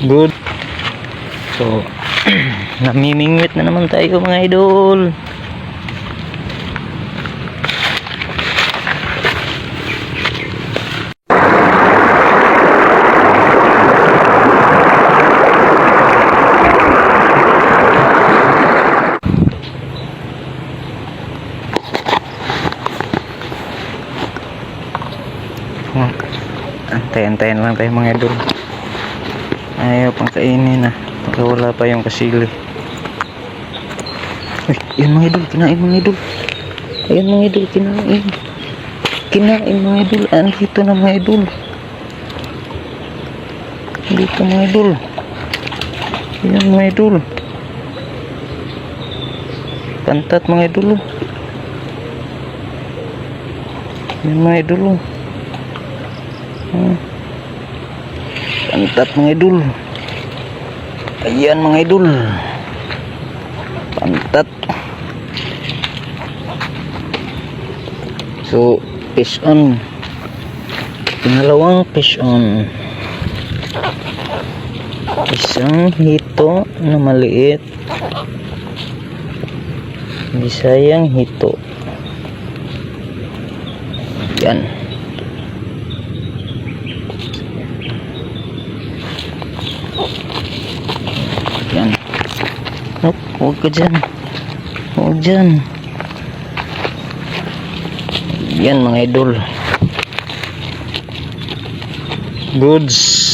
Good. So, namimingwit na naman tayo mga idol. Antayin lang tayo mga idol. Ayaw pang kainin na. Baka wala pa yung kasili. Uy, yun mga idol, kinain mga idol. Ayun mga idol, kinain. Kinain mga idol. Andito na mga idol. Andito mga idol. Ayan mga idol. Pantat mga idol. Ayan mga idol. Pantat mga idol. Ayan mga idol. Pantat. So, fish on. Pangalawang fish on. Isang hito na maliit. Bisayang hito. Yan. Yan. Nope, huwag ka dyan. Huwag dyan. Yan mga idol. Goods.